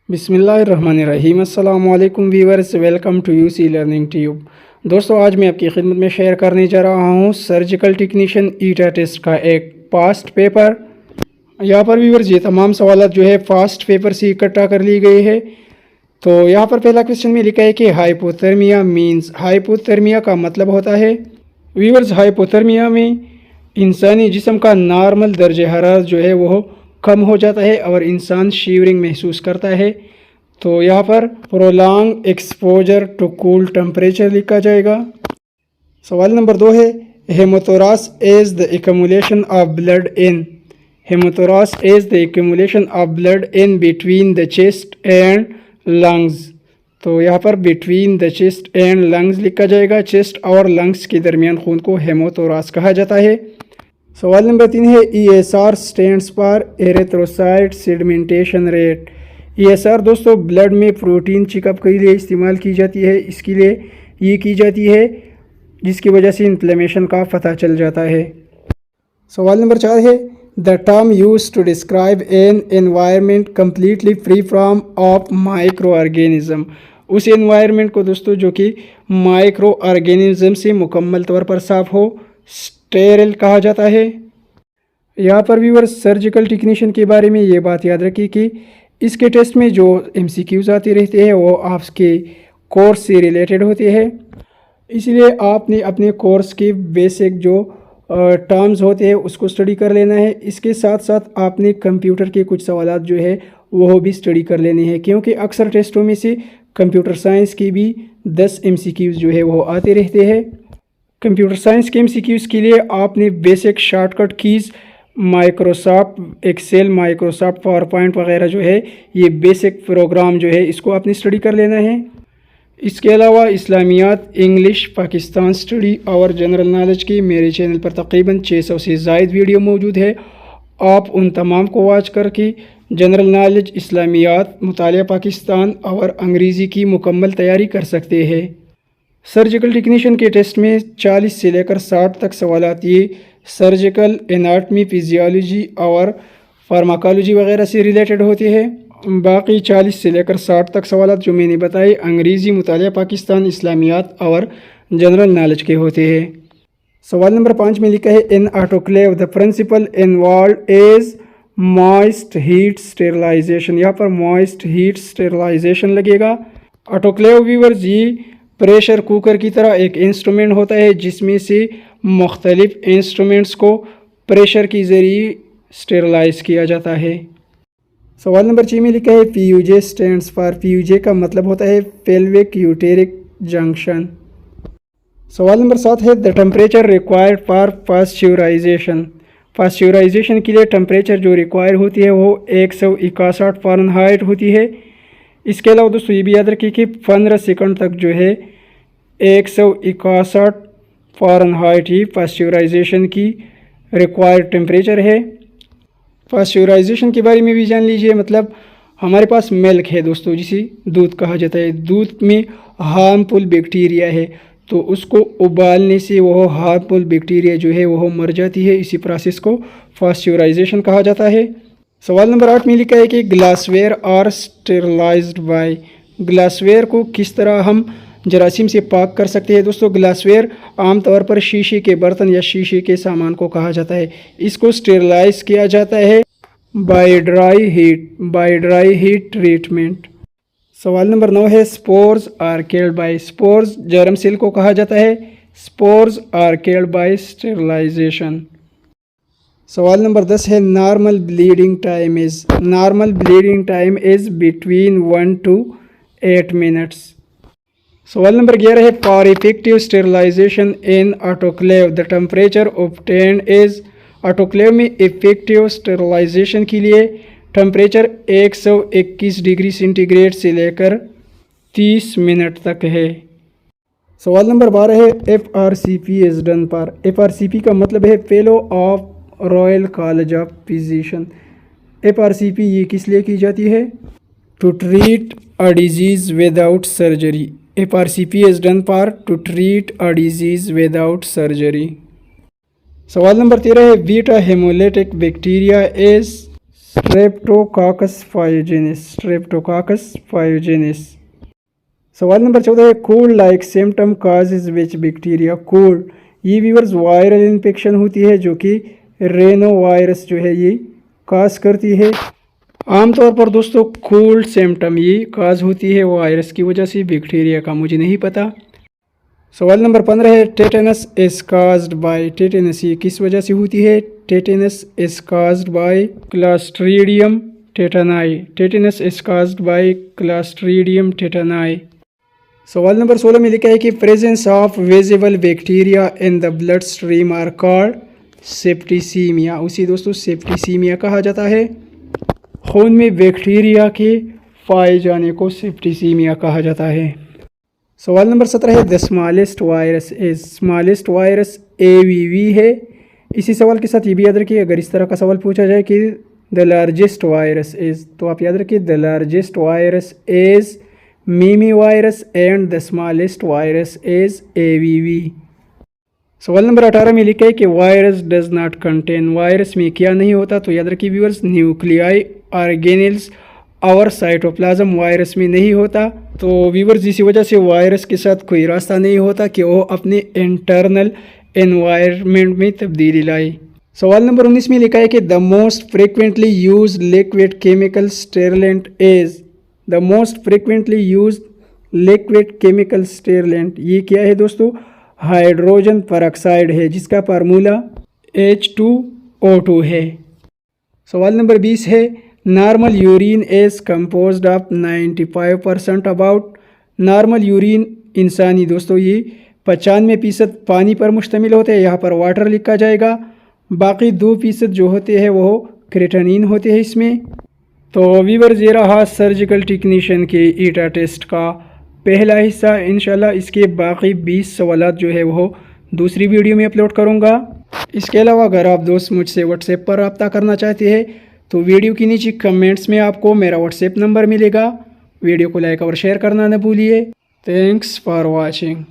बिस्मिल्लाहिर्रहमानिर्रहीम। अस्सलाम वालेकुम viewers, welcome to UC learning tube. दोस्तों, आज मैं आपकी खिदमत में शेयर करने जा रहा हूँ सर्जिकल टेक्नीशियन ईटा टेस्ट का एक पास्ट पेपर। यहाँ पर व्यूअर्स ये तमाम सवाल जो है फास्ट पेपर से इकट्ठा कर ली गई है। तो यहाँ पर पहला क्वेश्चन में लिखा है कि हाइपोथर्मिया मीन्स। हाइपोथर्मिया का मतलब होता है व्यूअर्स, हाइपोथर्मिया में इंसानी जिस्म का नॉर्मल दर्जे हरारत जो है वो कम हो जाता है और इंसान शीवरिंग महसूस करता है। तो यहाँ पर prolong exposure to cool temperature लिखा जाएगा। सवाल नंबर 2 है hemothorax is the accumulation of blood in. Hemothorax is the accumulation of blood in between the chest and lungs. तो यहाँ पर between the chest and lungs लिखा जाएगा। चेस्ट और लंग्स के दरमियान खून को हेमोथोरास कहा जाता है। सवाल नंबर 3 है ESR stands for erythrocyte sedimentation rate. ESR दोस्तों ब्लड में प्रोटीन चेकअप के लिए इस्तेमाल की जाती है। इसके लिए ये की जाती है जिसकी वजह से इन्फ्लेमेशन का पता चल जाता है। सवाल नंबर 4 है the term use to describe an environment completely free from of micro organism. उस एनवायरनमेंट को दोस्तों जो कि माइक्रो ऑर्गेनिज्म से मुकम्मल तौर पर साफ हो स्टेरिल कहा जाता है। यहाँ पर व्यूअर्स सर्जिकल टेक्नीशियन के बारे में ये बात याद रखिए कि इसके टेस्ट में जो MCQs आते रहते हैं वो आपके कोर्स से रिलेटेड होते हैं। इसलिए आपने अपने कोर्स के बेसिक जो टर्म्स होते हैं उसको स्टडी कर लेना है। इसके साथ साथ आपने कंप्यूटर के कुछ सवालात जो है वो भी स्टडी कर लेने हैं, क्योंकि अक्सर टेस्टों में से कंप्यूटर साइंस की भी 10 MCQs जो है वो आते रहते हैं। कंप्यूटर साइंस के MCQs के लिए आपने basic shortcut keys Microsoft Excel, Microsoft PowerPoint वगैरह जो है ये बेसिक प्रोग्राम जो है इसको आपने स्टडी कर लेना है। इसके अलावा इस्लामियात, इंग्लिश, पाकिस्तान स्टडी और जनरल नॉलेज की मेरे चैनल पर तकरीबन 600 से ज़ायद वीडियो मौजूद है। आप उन तमाम को वॉच करके जनरल नॉलेज, इस्लामियात, मुतालिया पाकिस्तान और अंग्रेज़ी की मुकम्मल तैयारी कर सकते हैं। सर्जिकल टेक्नीशियन के टेस्ट में 40 से लेकर 60 तक सवालात ये सर्जिकल, एनाटमी, फिजियोलॉजी और फार्माकोलॉजी वगैरह से रिलेटेड होते हैं। बाकी 40 से लेकर 60 तक सवालात जो मैंने बताए अंग्रेज़ी, मुतालिया पाकिस्तान, इस्लामियात और जनरल नॉलेज के होते हैं। सवाल नंबर 5 में लिखा है in autoclave the principle involve is moist heat sterilization. यहाँ पर मॉइस्ट हीट स्टेरिलाइजेशन लगेगा। ऑटोक्लेव व्यूअर्स ये प्रेशर कुकर की तरह एक इंस्ट्रूमेंट होता है जिसमें से मुख्तलिफ इंस्ट्रूमेंट्स को प्रेशर के ज़रिए स्टेरिलाइज किया जाता है। सवाल नंबर 6 में लिखा है PUJ स्टैंड्स फॉर। PUJ का मतलब होता है पेल्विक यूटेरिक जंक्शन। सवाल नंबर 7 है the temperature required for pasteurisation. Pasteurisation के लिए टेम्परेचर जो रिक्वायर होती है वो 161 फ़ारेनहाइट होती है। इसके अलावा दोस्तों ये भी याद रखिए कि 15 सेकंड तक जो है 161 फ़ारेनहाइट ही पास्चुराइजेशन की रिक्वायर्ड टेम्परेचर है। पास्चुराइजेशन के बारे में भी जान लीजिए। मतलब हमारे पास मिल्क है दोस्तों जिसे दूध कहा जाता है। दूध में हार्मफुल बैक्टीरिया है तो उसको उबालने से वह हार्मफुल बैक्टीरिया जो है वह मर जाती है। इसी प्रोसेस को पास्चुराइजेशन कहा जाता है। सवाल नंबर 8 में लिखा है कि glassware are sterilised by. Glassware को किस तरह हम जरासीम से पाक कर सकते हैं। दोस्तों ग्लासवेयर आमतौर पर शीशे के बर्तन या शीशे के सामान को कहा जाता है। इसको स्टेरिलाइज किया जाता है बाय ड्राई हीट ट्रीटमेंट। सवाल नंबर 9 है spores are killed by. Spores germ cell को कहा जाता है। Spores are killed by sterilisation. सवाल नंबर 10 है normal bleeding time is. Normal bleeding time is between 1 to 8 minutes. सवाल नंबर 11 है for effective sterilisation in autoclave the temperature obtained is. Autoclave में effective sterilisation के लिए टेम्परेचर 121 डिग्री सेंटीग्रेड से लेकर 30 minute तक है। सवाल नंबर 12 है FRCP is done for. FRCP का मतलब है fellow of royal college of physician. FRCP ये किस लिए की जाती है? To treat a disease without surgery. FRCP is done for to treat a disease without surgery. सवाल नंबर 13 है beta hemolytic bacteria is streptococcus pyogenes, streptococcus pyogenes. सवाल number 14 है cold like symptom causes which bacteria cold. ये viewers viral infection होती है जो कि Reno virus जो है ये काज करती है। आमतौर पर दोस्तों कोल्ड सिम्टम ये काज होती है वायरस की वजह से, बैक्टीरिया का मुझे नहीं पता। सवाल नंबर 15 है tetanus is caused by. Tetanus ये किस वजह से होती है? Tetanus is caused by clostridium tetani. Tetanus is caused by clostridium tetani. सवाल नंबर 16 में लिखा है कि presence of visible bacteria in the blood stream are called septicemia. उसी दोस्तों सेप्टिसीमिया कहा जाता है। खून में बैक्टीरिया के पाए जाने को सेप्टिसीमिया कहा जाता है। सवाल नंबर 17 है the smallest virus is. Smallest virus AVV है। इसी सवाल के साथ ये भी याद रखिए, अगर इस तरह का सवाल पूछा जाए कि द लार्जेस्ट वायरस इज, तो आप याद रखिए the largest virus is Mimi virus and the smallest virus is AVV। सवाल नंबर 18 में लिखा है कि virus does not contain. Virus में क्या नहीं होता? तो याद रखिए व्यूअर्स न्यूक्लियाई ऑर्गेनेल्स और साइटोप्लाज्म वायरस में नहीं होता। तो व्यूअर्स इसी वजह से वायरस के साथ कोई रास्ता नहीं होता कि वो अपने इंटरनल एनवायरनमेंट में तब्दीली लाए। सवाल नंबर 19 में लिखा है कि the most frequently use liquid chemical sterilant is. The most frequently use liquid chemical sterilant ये क्या है दोस्तों? हाइड्रोजन परऑक्साइड है जिसका फार्मूला H2O2 है। सवाल नंबर 20 है normal urine is composed of 95% about. Normal urine इंसानी दोस्तों ये 95% पानी पर मुश्तमिल होते हैं, यहाँ पर वाटर लिखा जाएगा। बाकी 2% जो होते हैं वो क्रेटिनिन होते हैं इसमें। तो व्यूअर्स ये रहा सर्जिकल टेक्नीशियन के ईटा टेस्ट का पहला हिस्सा। इंशाल्लाह इसके बाकी 20 सवालात जो है वो दूसरी वीडियो में अपलोड करूँगा। इसके अलावा अगर आप दोस्त मुझसे व्हाट्सएप पर रब्ता करना चाहते हैं तो वीडियो के नीचे कमेंट्स में आपको मेरा व्हाट्सएप नंबर मिलेगा। वीडियो को लाइक और शेयर करना न भूलिए। Thanks for watching.